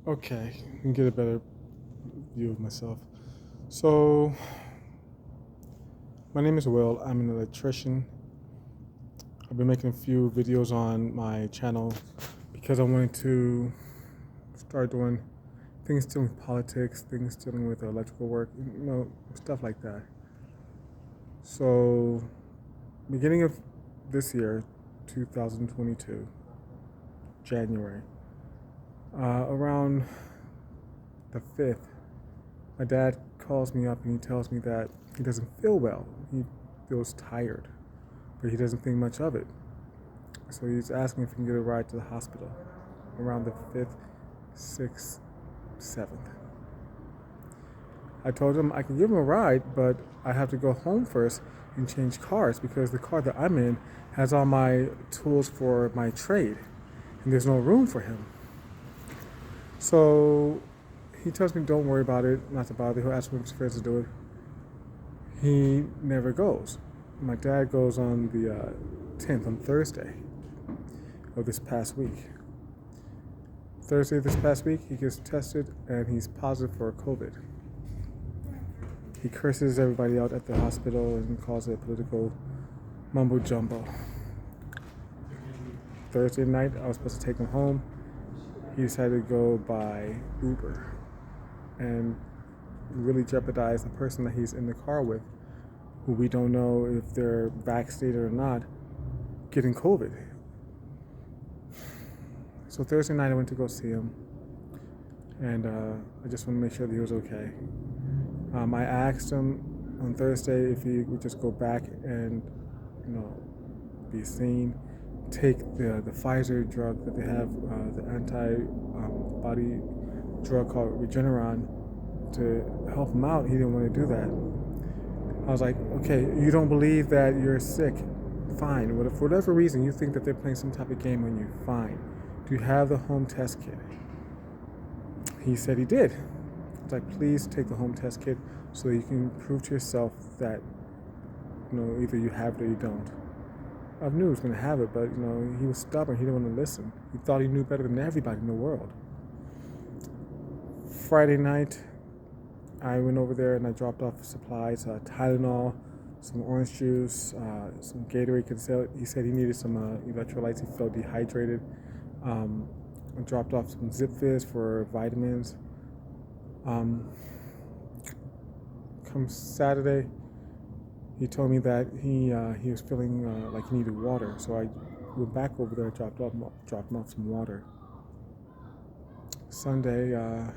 Okay, you can get a better view of myself. So, my name is Will. I'm an electrician. I've been making a few videos on my channel because I wanted to start doing things dealing with politics, things dealing with electrical work, stuff like that. So, beginning of this year, 2022, January, around the 5th, my dad calls me up and he tells me that he doesn't feel well. He feels tired, but he doesn't think much of it. So he's asking if he can get a ride to the hospital around the 5th, 6th, 7th. I told him I can give him a ride, but I have to go home first and change cars because the car that I'm in has all my tools for my trade and there's no room for him. So he tells me don't worry about it, not to bother. He'll ask me if his friends to do it. He never goes. My dad goes on the 10th, on Thursday of this past week. Thursday this past week, he gets tested and he's positive for COVID. He curses everybody out at the hospital and calls it a political mumbo jumbo. Thursday night, I was supposed to take him home. He decided to go by Uber and really jeopardize the person that he's in the car with, who we don't know if they're vaccinated or not, getting COVID. So Thursday night I went to go see him, and I just want to make sure that he was okay. I asked him on Thursday if he would just go back and, be seen, take the Pfizer drug that they have, the antibody drug called Regeneron, to help him out. He didn't want to do that. I was like, okay, you don't believe that you're sick? Fine. For whatever reason you think that they're playing some type of game on you, fine. Do you have the home test kit? He said he did. I was like, please take the home test kit so you can prove to yourself that, either you have it or you don't. I knew he was going to have it, but, he was stubborn. He didn't want to listen. He thought he knew better than everybody in the world. Friday night, I went over there and I dropped off supplies, Tylenol, some orange juice, some Gatorade, because he said he needed some electrolytes. He felt dehydrated. I dropped off some Zip Fizz for vitamins. Come Saturday, he told me that he was feeling like he needed water, so I went back over there and dropped him off some water. Sunday, I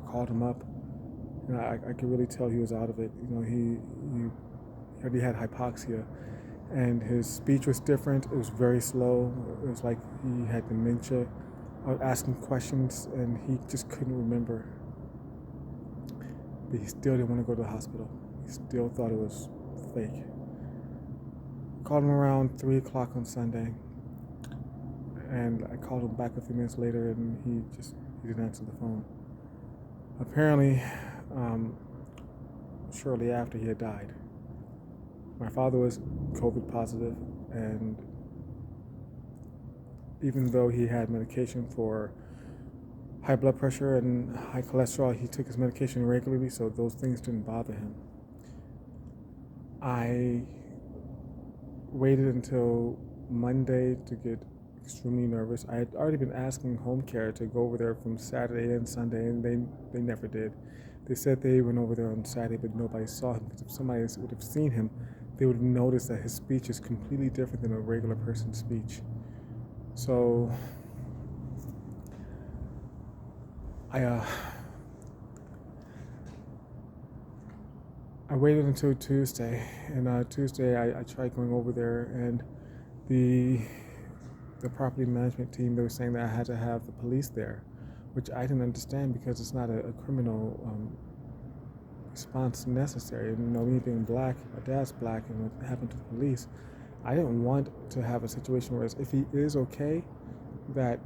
called him up. I could really tell he was out of it. He already had hypoxia, and his speech was different. It was very slow. It was like he had dementia. I would ask him questions, and he just couldn't remember. But he still didn't want to go to the hospital. He still thought it was fake. I called him around 3 o'clock on Sunday, and I called him back a few minutes later, and he didn't answer the phone. Apparently, shortly after, he had died. My father was COVID positive, and even though he had medication for high blood pressure and high cholesterol, he took his medication regularly, so those things didn't bother him. I waited until Monday to get extremely nervous. I had already been asking home care to go over there from Saturday and Sunday, and they never did. They said they went over there on Saturday, but nobody saw him, because if somebody would have seen him, they would have noticed that his speech is completely different than a regular person's speech. So I waited until Tuesday, and Tuesday I tried going over there, and the property management team, they were saying that I had to have the police there, which I didn't understand because it's not a criminal response necessary. Me being black, my dad's black, and what happened to the police, I didn't want to have a situation where if he is okay, that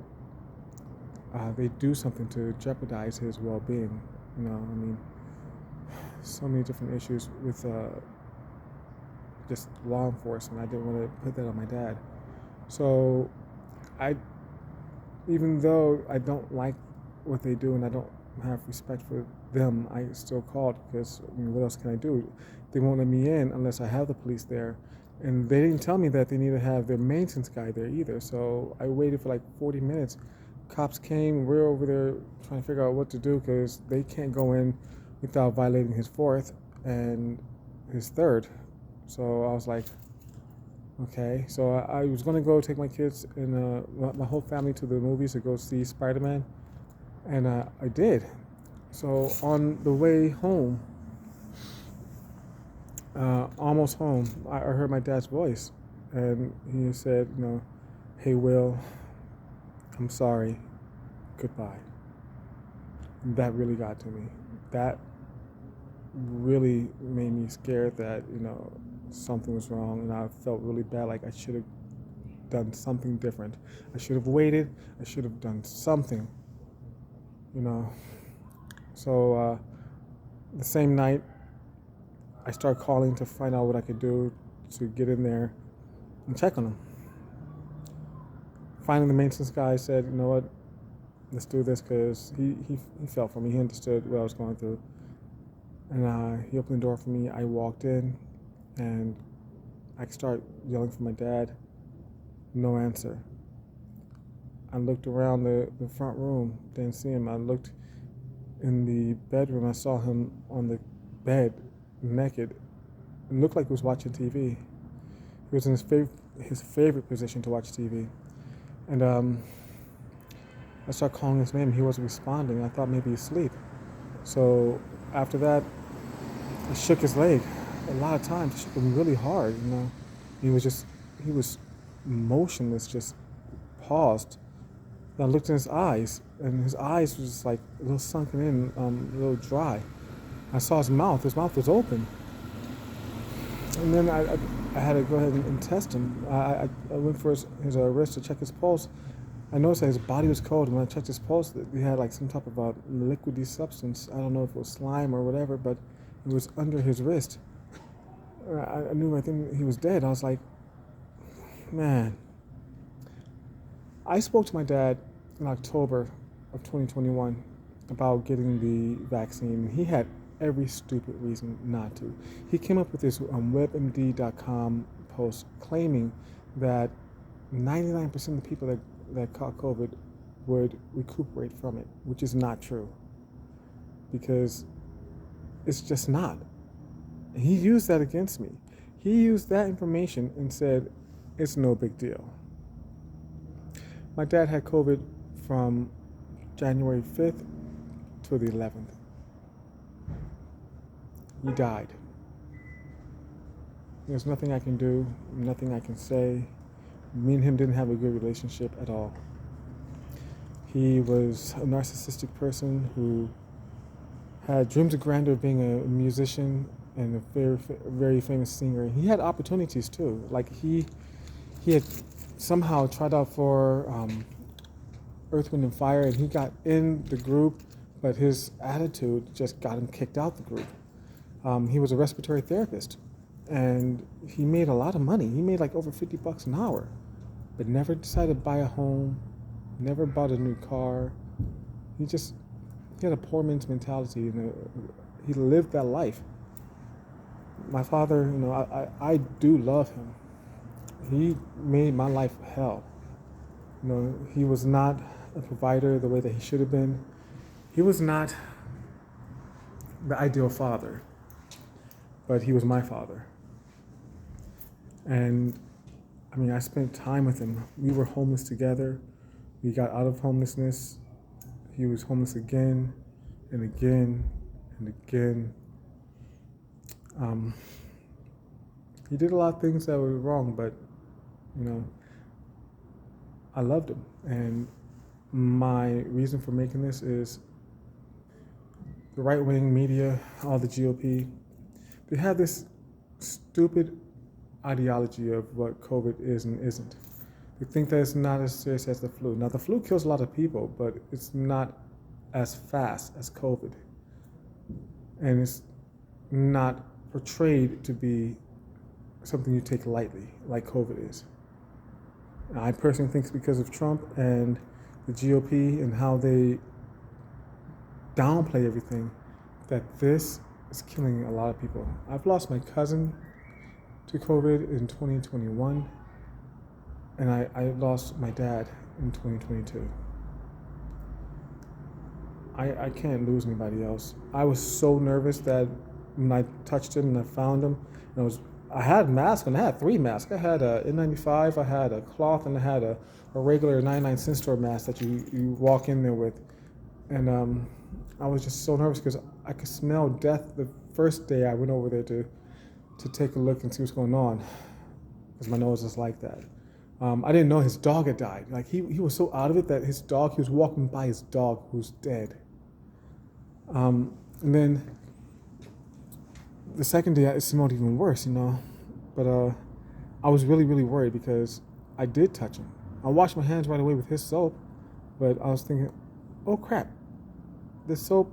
they do something to jeopardize his well-being. So many different issues with just law enforcement. I didn't want to put that on my dad. So even though I don't like what they do and I don't have respect for them, I still called because what else can I do? They won't let me in unless I have the police there. And they didn't tell me that they need to have their maintenance guy there either. So I waited for like 40 minutes. Cops came. We're over there trying to figure out what to do because they can't go in without violating his fourth and his third. So I was like, okay. So I was going to go take my kids and my whole family to the movies to go see Spider-Man. And I did. So on the way home, almost home, I heard my dad's voice. And he said, hey, Will, I'm sorry. Goodbye. That really got to me. That really made me scared that, something was wrong. And I felt really bad, like I should have done something different. I should have waited. I should have done something. So the same night, I started calling to find out what I could do to get in there and check on him. Finally, the maintenance guy said, you know what, let's do this, because he felt for me. He understood what I was going through. And he opened the door for me. I walked in, and I started yelling for my dad. No answer. I looked around the front room, didn't see him. I looked in the bedroom. I saw him on the bed, naked. It looked like he was watching TV. He was in his favorite position to watch TV. And I started calling his name. He wasn't responding. I thought maybe he's asleep. So after that, I shook his leg a lot of times. I shook him really hard, He was motionless, just paused. And I looked in his eyes, and his eyes was just like a little sunken in, a little dry. I saw his mouth. His mouth was open. And then I had to go ahead and test him. I went for his wrist to check his pulse. I noticed that his body was cold. And when I checked his pulse, he had like some type of a liquidy substance. I don't know if it was slime or whatever, but it was under his wrist. I knew, I think he was dead. I was like, man. I spoke to my dad in October of 2021 about getting the vaccine. He had every stupid reason not to. He came up with this WebMD.com post claiming that 99% of the people that caught COVID would recuperate from it, which is not true. Because it's just not. He used that against me. He used that information and said, it's no big deal. My dad had COVID from January 5th to the 11th. He died. There's nothing I can do, nothing I can say. Me and him didn't have a good relationship at all. He was a narcissistic person who had dreams of grandeur of being a musician and a very, very famous singer. He had opportunities too. Like he had somehow tried out for Earth, Wind and Fire, and he got in the group, but his attitude just got him kicked out the group. He was a respiratory therapist, and he made a lot of money. He made like over $50 an hour, but never decided to buy a home, never bought a new car. He had a poor man's mentality, and he lived that life. My father, I do love him. He made my life hell. He was not a provider the way that he should have been. He was not the ideal father, but he was my father. And I spent time with him. We were homeless together. We got out of homelessness. He was homeless again and again and again. He did a lot of things that were wrong, but I loved him. And my reason for making this is the right-wing media, all the GOP, they have this stupid ideology of what COVID is and isn't. They think that it's not as serious as the flu. Now, the flu kills a lot of people, but it's not as fast as COVID. And it's not portrayed to be something you take lightly, like COVID is. I personally think it's because of Trump and the GOP and how they downplay everything, that this is killing a lot of people. I've lost my cousin to COVID in 2021, and I lost my dad in 2022. I can't lose anybody else. I was so nervous that when I touched him and I found him, and I had masks, and I had 3 masks. I had a N95, I had a cloth, and I had a regular 99-cent store mask that you walk in there with. And I was just so nervous because I could smell death the first day I went over there to take a look and see what's going on, because my nose is like that. I didn't know his dog had died. Like he was so out of it that he was walking by his dog who's dead. And then the second day it smelled even worse, But I was really, really worried because I did touch him. I washed my hands right away with his soap, but I was thinking, oh crap, this soap,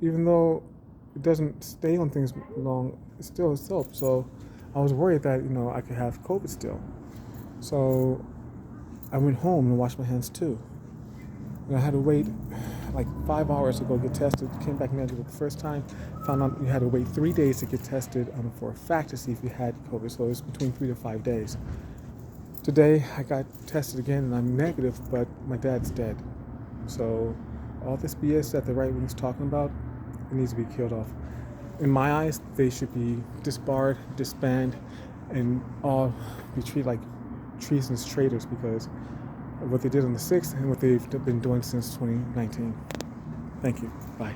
even though it doesn't stay on things long, it's still soap. So I was worried that, I could have COVID still. So I went home and washed my hands too. And I had to wait like 5 hours to go get tested. Came back negative the first time. Found out you had to wait 3 days to get tested for a fact to see if you had COVID. So it was between 3 to 5 days. Today I got tested again and I'm negative, but my dad's dead. So all this BS that the right wing's talking about, it needs to be killed off. In my eyes, they should be disbarred, disbanded, and all be treated like treasonous traitors because of what they did on the 6th and what they've been doing since 2019. Thank you. Bye.